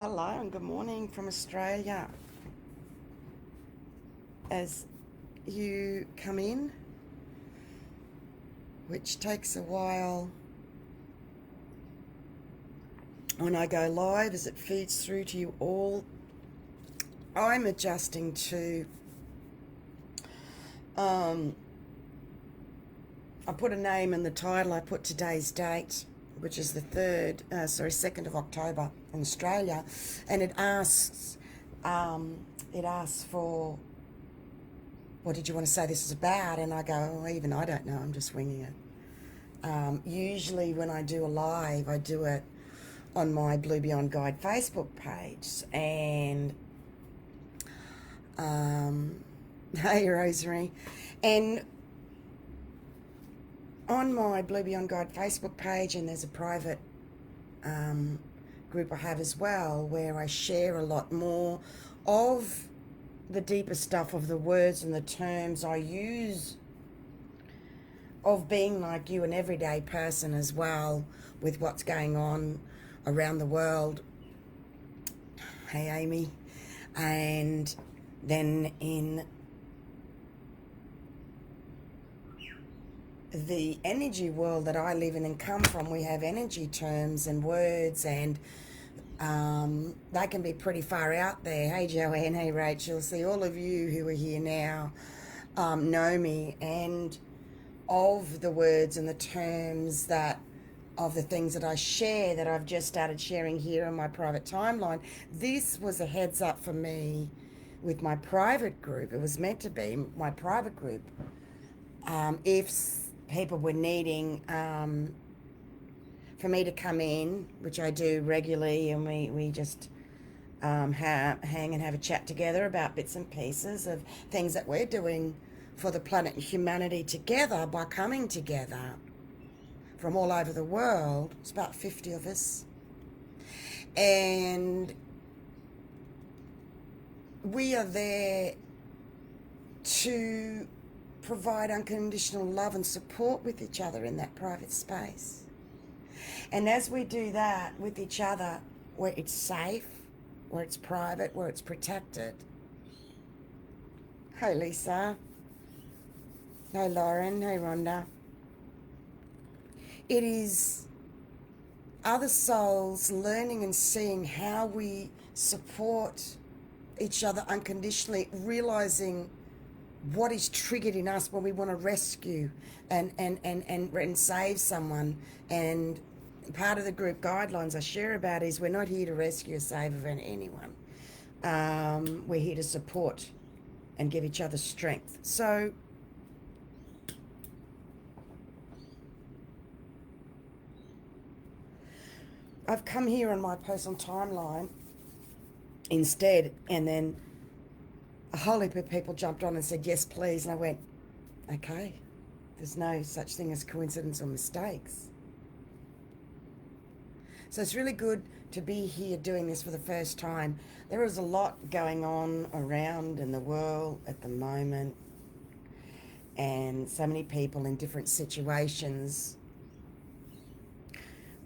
Hello and good morning from Australia. As you come in, which takes a while when I go live as it feeds through to you all, I'm adjusting to. I put a name in the title, I put today's date, which is the 2nd of October in Australia, and it asks for what did you want to say this is about? And I go, oh, even I don't know, I'm just winging it. Usually when I do a live, I do it on my Blue Beyond Guide Facebook page. And hey, Rosemary. And on my Blue Beyond Guide Facebook page, and there's a private group I have as well, where I share a lot more of the deeper stuff of the words and the terms I use of being like you, an everyday person as well, with what's going on around the world. Hey, Amy. And then in the energy world that I live in and come from, we have energy terms and words, and they can be pretty far out there. Hey, Joanne. Hey, Rachel. See, all of you who are here now know me, and of the words and the terms that of the things that I share that I've just started sharing here on my private timeline. This was a heads up for me with my private group. It was meant to be my private group. If people were needing for me to come in, which I do regularly, and we just hang and have a chat together about bits and pieces of things that we're doing for the planet and humanity together by coming together from all over the world. It's about 50 of us. And we are there to provide unconditional love and support with each other in that private space. And as we do that with each other, where it's safe, where it's private, where it's protected. Hey, Lisa. Hey, Lauren. Hey, Rhonda. It is other souls learning and seeing how we support each other unconditionally, realizing what is triggered in us when we want to rescue and save someone. And part of the group guidelines I share about is we're not here to rescue or save anyone. We're here to support and give each other strength. So I've come here on my personal timeline instead, and then a whole heap of people jumped on and said, yes, please. And I went, okay, there's no such thing as coincidence or mistakes. So it's really good to be here doing this for the first time. There is a lot going on around in the world at the moment, and so many people in different situations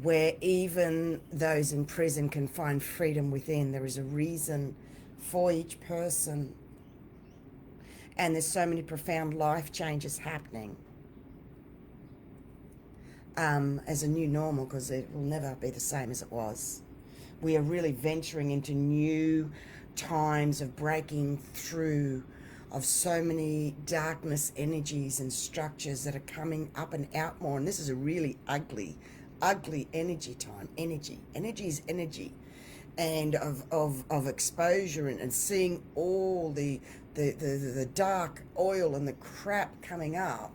where even those in prison can find freedom within. There is a reason for each person. And there's so many profound life changes happening as a new normal, because it will never be the same as it was. We are really venturing into new times of breaking through of so many darkness energies and structures that are coming up and out more. And this is a really ugly energy time. Energy is energy, and of exposure, and seeing all the dark oil and the crap coming up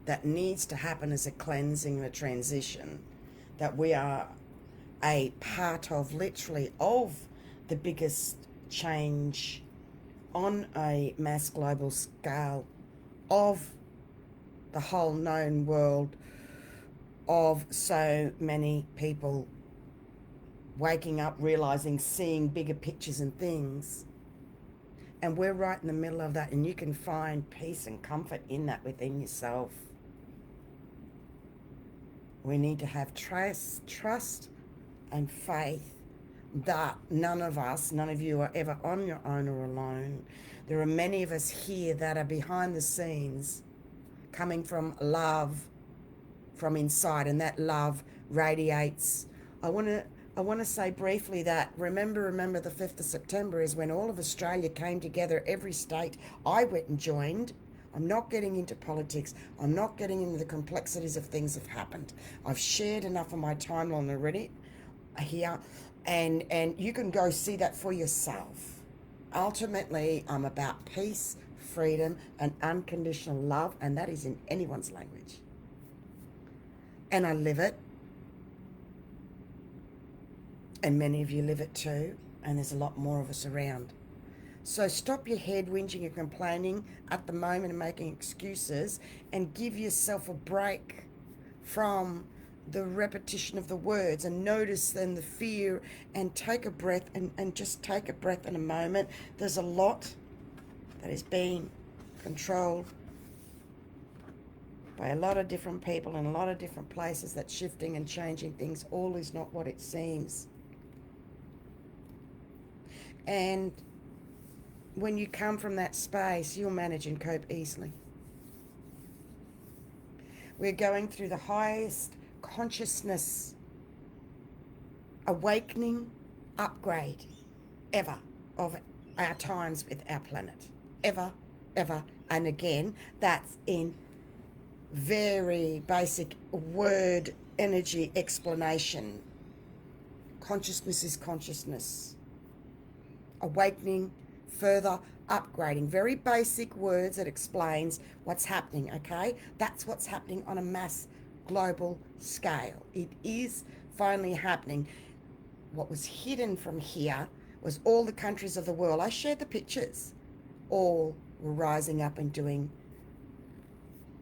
that needs to happen as a cleansing, the transition that we are a part of, literally, of the biggest change on a mass global scale of the whole known world, of so many people waking up, realizing, seeing bigger pictures and things. And we're right in the middle of that, and you can find peace and comfort in that within yourself. We need to have trust and faith that none of you are ever on your own or alone. There are many of us here that are behind the scenes, coming from love from inside, and that love radiates. I want to say briefly that remember the 5th of September is when all of Australia came together, every state. I went and joined. I'm not getting into politics. I'm not getting into the complexities of things that have happened. I've shared enough of my timeline already here, and you can go see that for yourself. Ultimately, I'm about peace, freedom, and unconditional love, and that is in anyone's language. And I live it, and many of you live it too, and there's a lot more of us around. So stop your head whinging and complaining at the moment and making excuses, and give yourself a break from the repetition of the words, and notice then the fear, and take a breath, and just take a breath in a moment. There's a lot that is being controlled by a lot of different people in a lot of different places, that's shifting and changing things. All is not what it seems. And when you come from that space, you'll manage and cope easily. We're going through the highest consciousness awakening upgrade ever of our times with our planet. Ever. And again, that's in very basic word energy explanation. Consciousness is consciousness. Awakening, further upgrading. Very basic words that explains what's happening, okay? That's what's happening on a mass global scale. It is finally happening. What was hidden from here was all the countries of the world. I shared the pictures. All were rising up and doing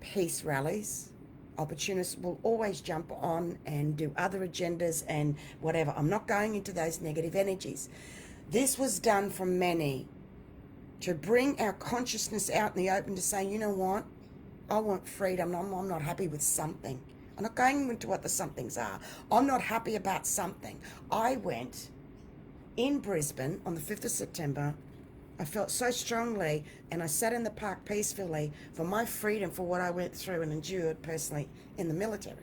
peace rallies. Opportunists will always jump on and do other agendas and whatever. I'm not going into those negative energies. This was done from many to bring our consciousness out in the open, to say, you know what, I want freedom. I'm not happy with something. I'm not going into what the somethings are. I'm not happy about something. I went in Brisbane on the 5th of September. I felt so strongly, and I sat in the park peacefully for my freedom, for what I went through and endured personally in the military.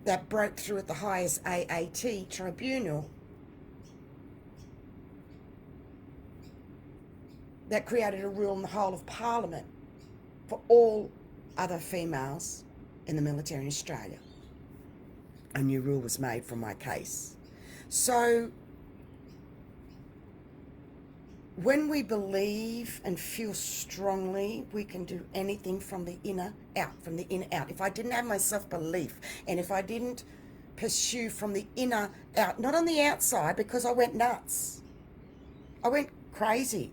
That broke through at the highest AAT tribunal that created a rule in the whole of Parliament for all other females in the military in Australia. A new rule was made from my case. So when we believe and feel strongly, we can do anything from the inner out, from the inner out. If I didn't have my self-belief, and if I didn't pursue from the inner out, not on the outside, because I went nuts. I went crazy.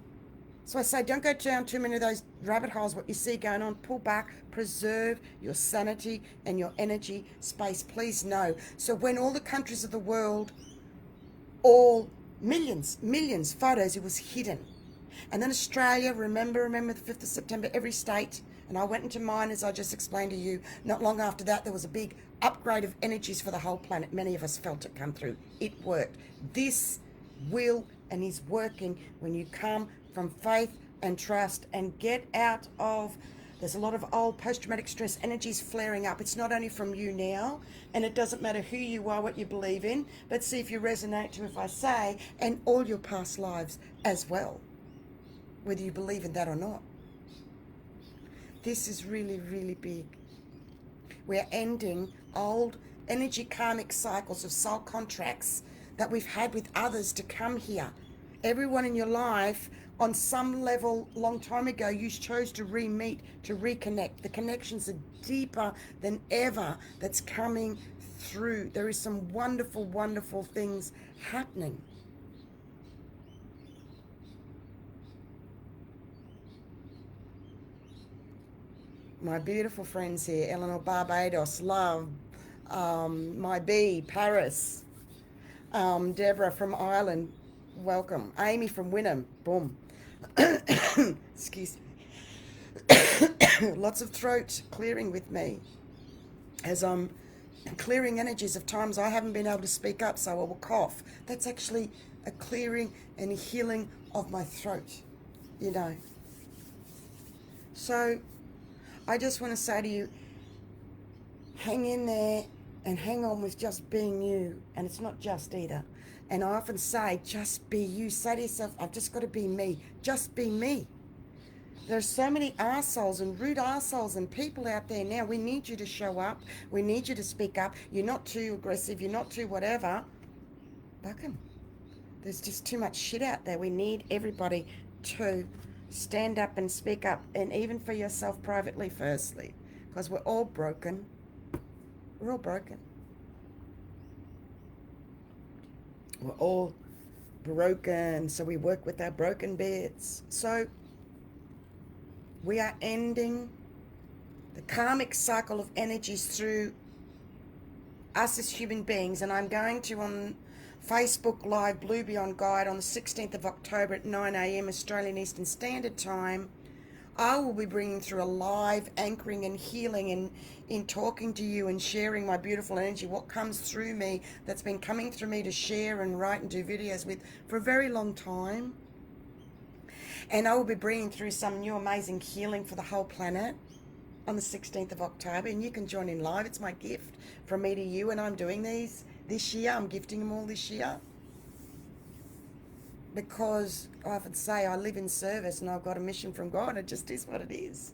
So I say, don't go down too many of those rabbit holes, what you see going on. Pull back, preserve your sanity and your energy space, please know. So when all the countries of the world, all millions photos, it was hidden. And then Australia, remember the 5th of September, every state, and I went into mine, as I just explained to you. Not long after that, there was a big upgrade of energies for the whole planet. Many of us felt it come through. It worked. This will and is working when you come from faith and trust and get out of, there's a lot of old post-traumatic stress energies flaring up. It's not only from you now, and it doesn't matter who you are, what you believe in, but see if you resonate to if I say, and all your past lives as well, whether you believe in that or not. This is really, really big. We're ending old energy karmic cycles of soul contracts that we've had with others to come here. Everyone in your life, on some level, long time ago, you chose to re-meet, to reconnect. The connections are deeper than ever that's coming through. There is some wonderful, wonderful things happening. My beautiful friends here, Eleanor, Barbados, love, my bee, Paris, Deborah from Ireland, welcome. Amy from Wynnum, boom. Excuse me. Lots of throat clearing with me. as I'm clearing energies of times I haven't been able to speak up, so I will cough. That's actually a clearing and a healing of my throat, you know. So I just want to say to you, hang in there and hang on with just being you. And it's not just either. And I often say, just be you. Say to yourself, I've just got to be me. Just be me. There's so many arseholes and rude arseholes and people out there now. We need you to show up. We need you to speak up. You're not too aggressive. You're not too whatever. Buck 'em. There's just too much shit out there. We need everybody to stand up and speak up. And even for yourself privately, firstly. Because we're all broken. We're all broken. We're all broken. So we work with our broken bits. So we are ending the karmic cycle of energies through us as human beings. And I'm going to, on Facebook Live Blue Beyond Guide on the 16th of October at 9 a.m. Australian Eastern Standard Time, I will be bringing through a live anchoring and healing and in talking to you and sharing my beautiful energy, what comes through me, that's been coming through me to share and write and do videos with for a very long time. And I will be bringing through some new amazing healing for the whole planet on the 16th of October. And you can join in live. It's my gift from me to you. And I'm doing these this year. I'm gifting them all this year. Because I often say I live in service and I've got a mission from God. It just is what it is.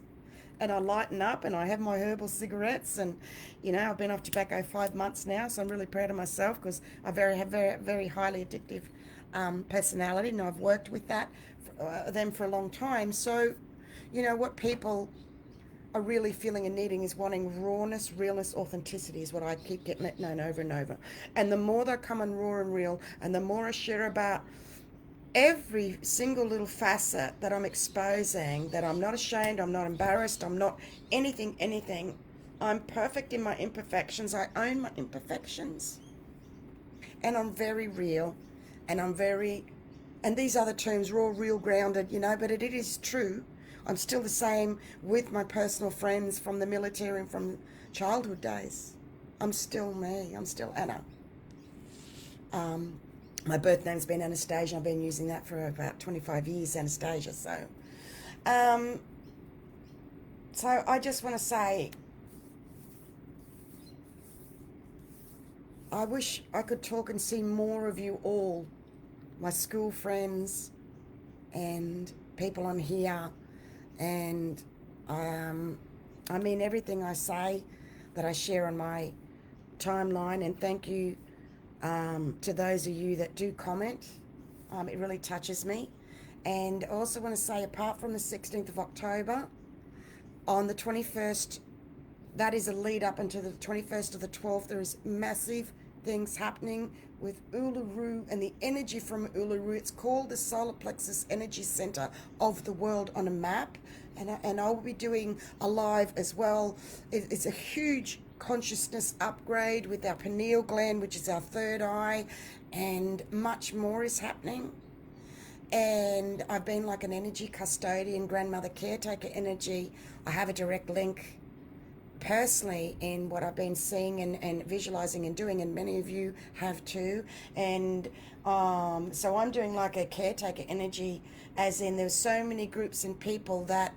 And I lighten up and I have my herbal cigarettes. And, you know, I've been off tobacco 5 months now. So I'm really proud of myself because I have very highly addictive personality. And I've worked with that them for a long time. So, you know, what people are really feeling and needing is wanting rawness, realness, authenticity is what I keep getting it known over and over. And the more they come in raw and real, and the more I share about every single little facet that I'm exposing, that I'm not ashamed, I'm not embarrassed, I'm not anything. I'm perfect in my imperfections. I own my imperfections. And I'm very real. And I'm very, and these other terms, raw, real, grounded, you know, but it is true. I'm still the same with my personal friends from the military and from childhood days. I'm still me. I'm still Anna. My birth name's been Anastacia. I've been using that for about 25 years, Anastacia. So I just want to say, I wish I could talk and see more of you all, my school friends and people on here. And I mean everything I say that I share on my timeline. And thank you to those of you that do comment. It really touches me. And I also want to say, apart from the 16th of October, on the 21st, that is a lead up into the 21st of the 12th, there is massive things happening with Uluru and the energy from Uluru. It's called the Solar Plexus Energy Center of the world on a map. And I will be doing a live as well. It's a huge consciousness upgrade with our pineal gland, which is our third eye, and much more is happening. And I've been like an energy custodian, grandmother caretaker energy. I have a direct link personally in what I've been seeing and visualizing and doing, and many of you have too. And so I'm doing like a caretaker energy, as in there's so many groups and people that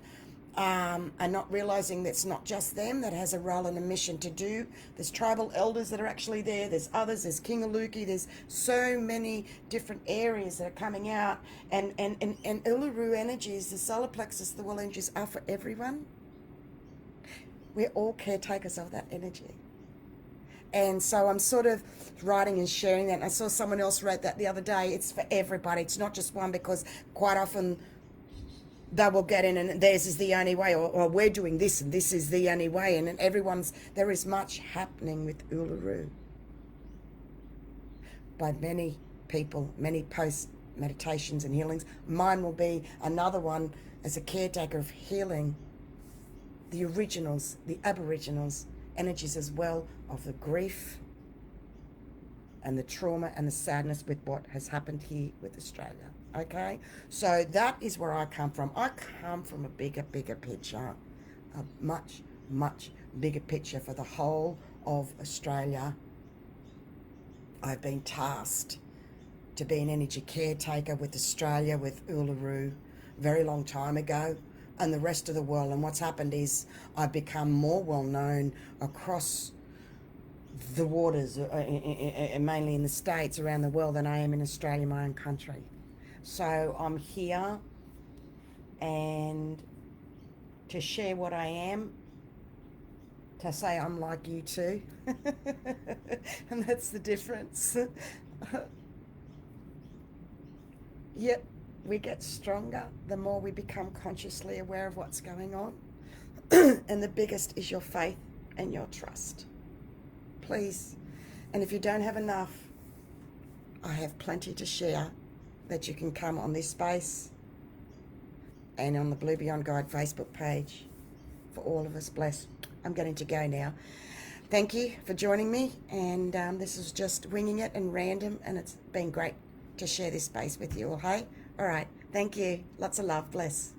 are not realizing that's not just them that has a role and a mission to do. There's tribal elders that are actually there. There's others. There's King Aluki. There's so many different areas that are coming out. And Uluru energies, the solar plexus, the world energies are for everyone. We're all caretakers of that energy. And so I'm sort of writing and sharing that. And I saw someone else wrote that the other day. It's for everybody. It's not just one, because quite often they will get in and theirs is the only way, or we're doing this and this is the only way. And there is much happening with Uluru by many people, many post meditations and healings. Mine will be another one as a caretaker of healing the originals, the Aboriginals, energies as well of the grief and the trauma and the sadness with what has happened here with Australia. Okay? So that is where I come from. I come from a bigger picture, a much bigger picture for the whole of Australia. I've been tasked to be an energy caretaker with Australia, with Uluru, very long time ago, and the rest of the world. And what's happened is I've become more well known across the waters, mainly in the States, around the world, than I am in Australia, my own country. So I'm here and to share what I am, to say I'm like you too. And that's the difference. Yep, we get stronger the more we become consciously aware of what's going on. And the biggest is your faith and your trust. Please. And if you don't have enough, I have plenty to share that you can come on this space and on the Blue Beyond Guide Facebook page for all of us. Bless. I'm getting to go now. Thank you for joining me, and this is just winging it and random, and it's been great to share this space with you all. Hey, all right, thank you, lots of love, bless.